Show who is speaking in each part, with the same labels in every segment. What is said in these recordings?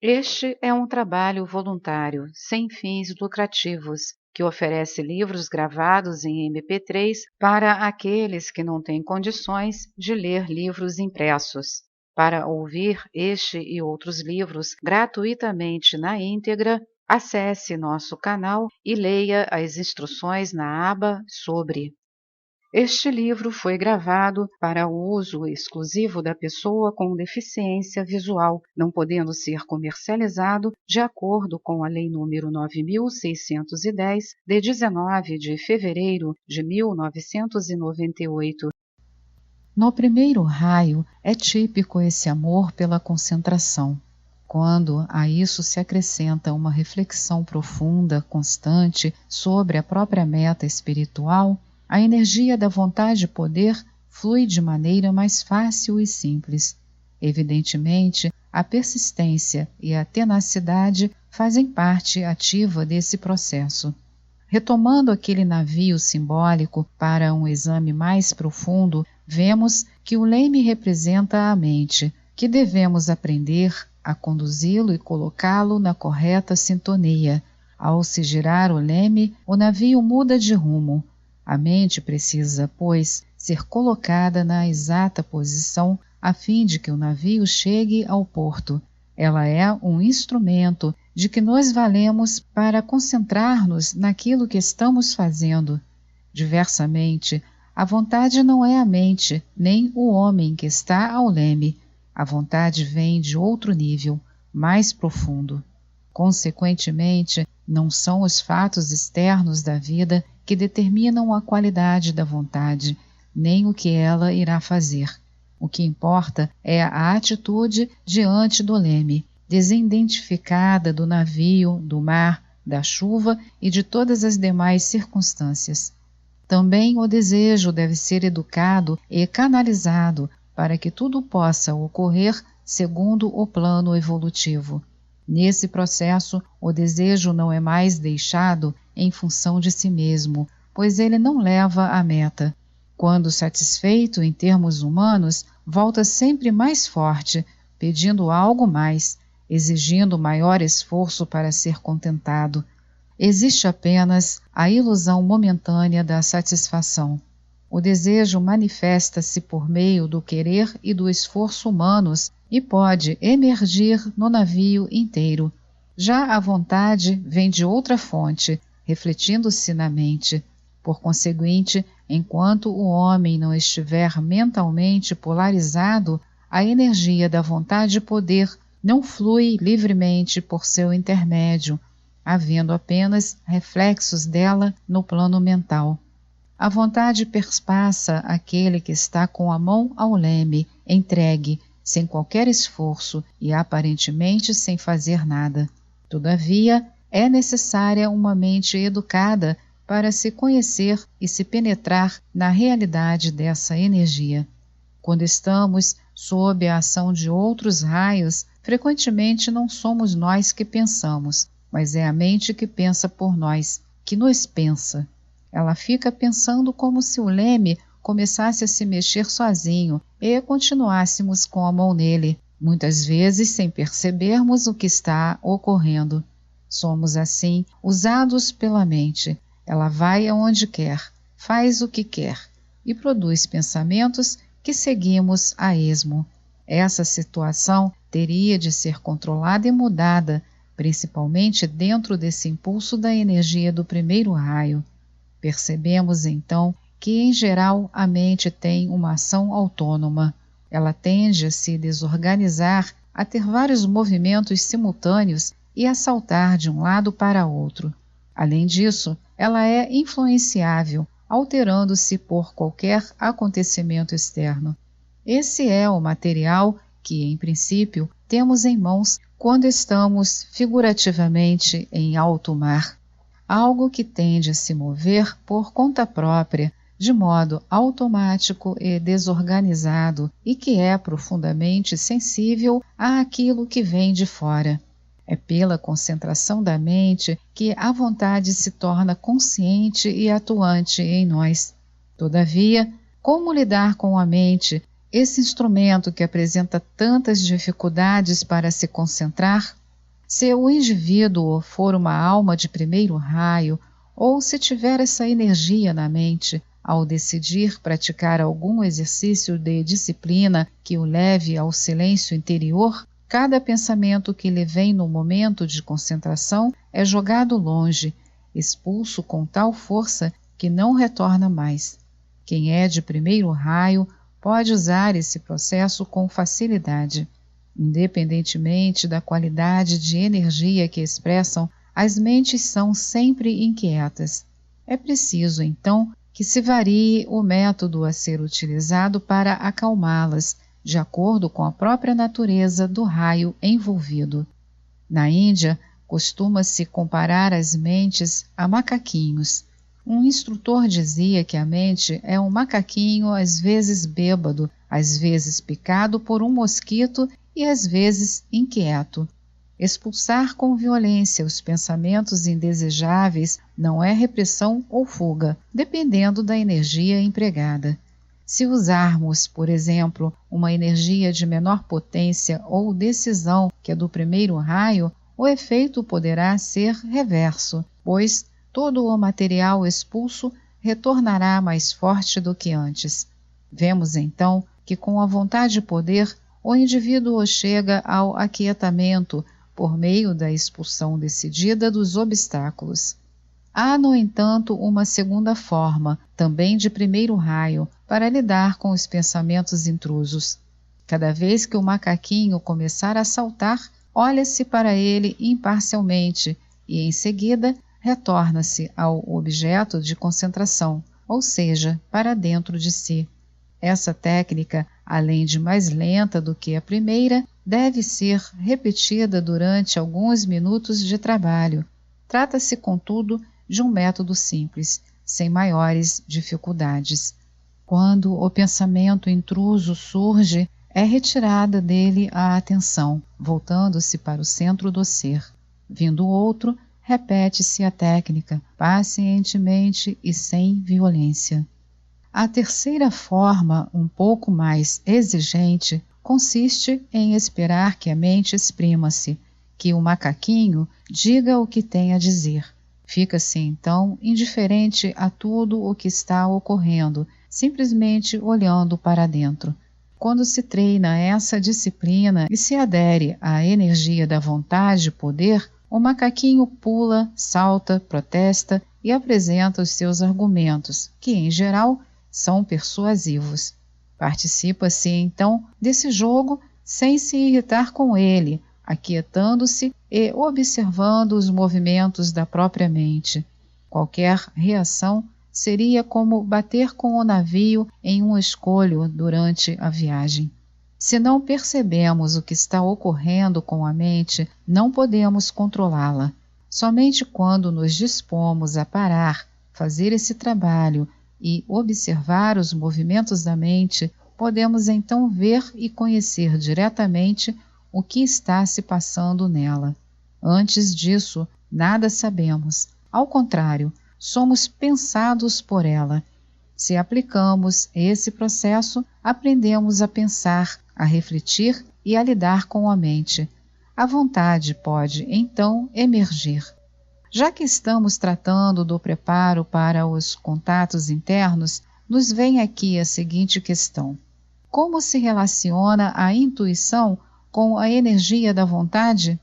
Speaker 1: Este é um trabalho voluntário, sem fins lucrativos, que oferece livros gravados em MP3 para aqueles que não têm condições de ler livros impressos. Para ouvir este e outros livros gratuitamente na íntegra, acesse nosso canal e leia as instruções na aba Sobre. Este livro foi gravado para uso exclusivo da pessoa com deficiência visual, não podendo ser comercializado de acordo com a Lei nº 9.610, de 19 de fevereiro de 1998.
Speaker 2: No primeiro raio, é típico esse amor pela concentração. Quando a isso se acrescenta uma reflexão profunda, constante, sobre a própria meta espiritual, a energia da vontade-poder flui de maneira mais fácil e simples. Evidentemente, a persistência e a tenacidade fazem parte ativa desse processo. Retomando aquele navio simbólico para um exame mais profundo, vemos que o leme representa a mente, que devemos aprender a conduzi-lo e colocá-lo na correta sintonia. Ao se girar o leme, o navio muda de rumo. A mente precisa, pois, ser colocada na exata posição a fim de que o navio chegue ao porto. Ela é um instrumento de que nos valemos para concentrar-nos naquilo que estamos fazendo. Diversamente, a vontade não é a mente, nem o homem que está ao leme. A vontade vem de outro nível, mais profundo. Consequentemente, não são os fatos externos da vida que determinam a qualidade da vontade, nem o que ela irá fazer. O que importa é a atitude diante do leme, desidentificada do navio, do mar, da chuva e de todas as demais circunstâncias. Também o desejo deve ser educado e canalizado para que tudo possa ocorrer segundo o plano evolutivo. Nesse processo, o desejo não é mais deixado em função de si mesmo, pois ele não leva à meta. Quando satisfeito em termos humanos, volta sempre mais forte, pedindo algo mais, exigindo maior esforço para ser contentado. Existe apenas a ilusão momentânea da satisfação. O desejo manifesta-se por meio do querer e do esforço humanos e pode emergir no navio inteiro. Já a vontade vem de outra fonte, refletindo-se na mente. Por conseguinte, enquanto o homem não estiver mentalmente polarizado, a energia da vontade-poder não flui livremente por seu intermédio, havendo apenas reflexos dela no plano mental. A vontade perspassa aquele que está com a mão ao leme, entregue, sem qualquer esforço e aparentemente sem fazer nada. Todavia, é necessária uma mente educada para se conhecer e se penetrar na realidade dessa energia. Quando estamos sob a ação de outros raios, frequentemente não somos nós que pensamos, mas é a mente que pensa por nós, que nos pensa. Ela fica pensando como se o leme começasse a se mexer sozinho e continuássemos com a mão nele, muitas vezes sem percebermos o que está ocorrendo. Somos assim usados pela mente. Ela vai aonde quer, faz o que quer e produz pensamentos que seguimos a esmo. Essa situação teria de ser controlada e mudada, principalmente dentro desse impulso da energia do primeiro raio. Percebemos então que, em geral, a mente tem uma ação autônoma. Ela tende a se desorganizar, a ter vários movimentos simultâneos e a saltar de um lado para outro. Além disso, ela é influenciável, alterando-se por qualquer acontecimento externo. Esse é o material que, em princípio, temos em mãos quando estamos figurativamente em alto mar. Algo que tende a se mover por conta própria, de modo automático e desorganizado, e que é profundamente sensível àquilo que vem de fora. É pela concentração da mente que a vontade se torna consciente e atuante em nós. Todavia, como lidar com a mente, esse instrumento que apresenta tantas dificuldades para se concentrar? Se o indivíduo for uma alma de primeiro raio, ou se tiver essa energia na mente, ao decidir praticar algum exercício de disciplina que o leve ao silêncio interior, cada pensamento que lhe vem no momento de concentração é jogado longe, expulso com tal força que não retorna mais. Quem é de primeiro raio pode usar esse processo com facilidade. Independentemente da qualidade de energia que expressam, as mentes são sempre inquietas. É preciso, então, que se varie o método a ser utilizado para acalmá-las, de acordo com a própria natureza do raio envolvido. Na Índia, costuma-se comparar as mentes a macaquinhos. Um instrutor dizia que a mente é um macaquinho às vezes bêbado, às vezes picado por um mosquito e às vezes inquieto. Expulsar com violência os pensamentos indesejáveis não é repressão ou fuga, dependendo da energia empregada. Se usarmos, por exemplo, uma energia de menor potência ou decisão que a do primeiro raio, o efeito poderá ser reverso, pois todo o material expulso retornará mais forte do que antes. Vemos então que com a vontade e poder, o indivíduo chega ao aquietamento por meio da expulsão decidida dos obstáculos. Há, no entanto, uma segunda forma, também de primeiro raio, para lidar com os pensamentos intrusos. Cada vez que o macaquinho começar a saltar, olha-se para ele imparcialmente e, em seguida, retorna-se ao objeto de concentração, ou seja, para dentro de si. Essa técnica, além de mais lenta do que a primeira, deve ser repetida durante alguns minutos de trabalho. Trata-se, contudo, de um método simples, sem maiores dificuldades. Quando o pensamento intruso surge, é retirada dele a atenção, voltando-se para o centro do ser. Vindo outro, repete-se a técnica, pacientemente e sem violência. A terceira forma, um pouco mais exigente, consiste em esperar que a mente exprima-se, que o macaquinho diga o que tem a dizer. Fica-se então indiferente a tudo o que está ocorrendo, simplesmente olhando para dentro. Quando se treina essa disciplina e se adere à energia da vontade e poder, o macaquinho pula, salta, protesta e apresenta os seus argumentos, que, em geral, são persuasivos. Participa-se, então, desse jogo sem se irritar com ele, aquietando-se e observando os movimentos da própria mente. Qualquer reação seria como bater com o navio em um escolho durante a viagem. Se não percebemos o que está ocorrendo com a mente, não podemos controlá-la. Somente quando nos dispomos a parar, fazer esse trabalho e observar os movimentos da mente, podemos então ver e conhecer diretamente o que está se passando nela. Antes disso, nada sabemos. Ao contrário, somos pensados por ela. Se aplicamos esse processo, aprendemos a pensar, a refletir e a lidar com a mente. A vontade pode, então, emergir. Já que estamos tratando do preparo para os contatos internos, nos vem aqui a seguinte questão: como se relaciona a intuição com a energia da vontade?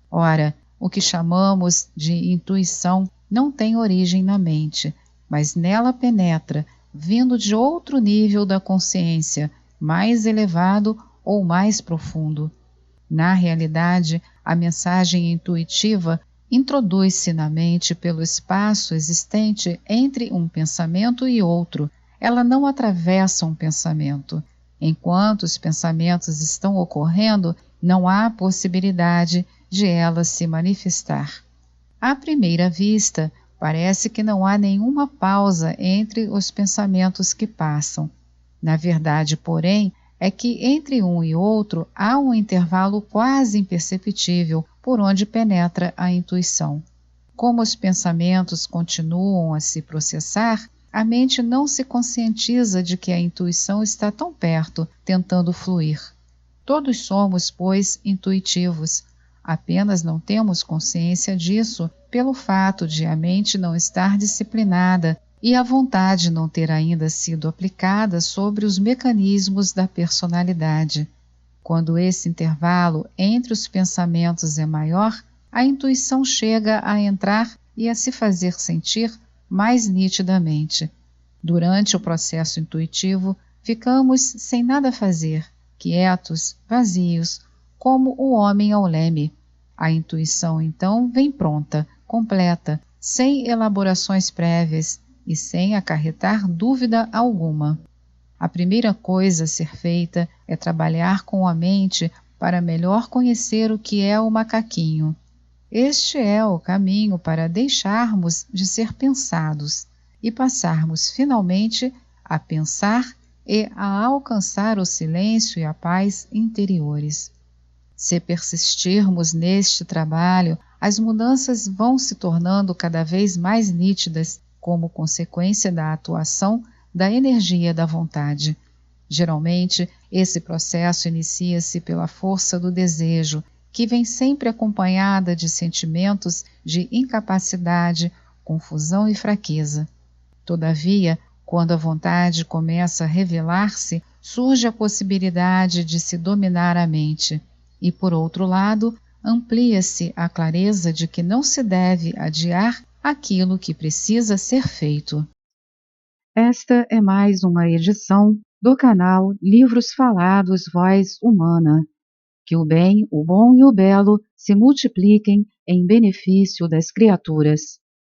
Speaker 2: Ora, o que chamamos de intuição não tem origem na mente, mas nela penetra, vindo de outro nível da consciência, mais elevado ou mais profundo. Na realidade, a mensagem intuitiva introduz-se na mente pelo espaço existente entre um pensamento e outro. Ela não atravessa um pensamento. Enquanto os pensamentos estão ocorrendo, não há possibilidade de ela se manifestar. À primeira vista, parece que não há nenhuma pausa entre os pensamentos que passam. Na verdade, porém, é que entre um e outro há um intervalo quase imperceptível por onde penetra a intuição. Como os pensamentos continuam a se processar, a mente não se conscientiza de que a intuição está tão perto, tentando fluir. Todos somos, pois, intuitivos. Apenas não temos consciência disso pelo fato de a mente não estar disciplinada e a vontade não ter ainda sido aplicada sobre os mecanismos da personalidade. Quando esse intervalo entre os pensamentos é maior, a intuição chega a entrar e a se fazer sentir mais nitidamente. Durante o processo intuitivo, ficamos sem nada fazer, quietos, vazios, como o homem ao leme. A intuição, então, vem pronta, completa, sem elaborações prévias e sem acarretar dúvida alguma. A primeira coisa a ser feita é trabalhar com a mente para melhor conhecer o que é o macaquinho. Este é o caminho para deixarmos de ser pensados e passarmos finalmente a pensar e a alcançar o silêncio e a paz interiores. Se persistirmos neste trabalho, as mudanças vão se tornando cada vez mais nítidas como consequência da atuação da energia da vontade. Geralmente, esse processo inicia-se pela força do desejo, que vem sempre acompanhada de sentimentos de incapacidade, confusão e fraqueza. Todavia, quando a vontade começa a revelar-se, surge a possibilidade de se dominar a mente. E, por outro lado, amplia-se a clareza de que não se deve adiar aquilo que precisa ser feito.
Speaker 1: Esta é mais uma edição do canal Livros Falados Voz Humana. Que o bem, o bom e o belo se multipliquem em benefício das criaturas.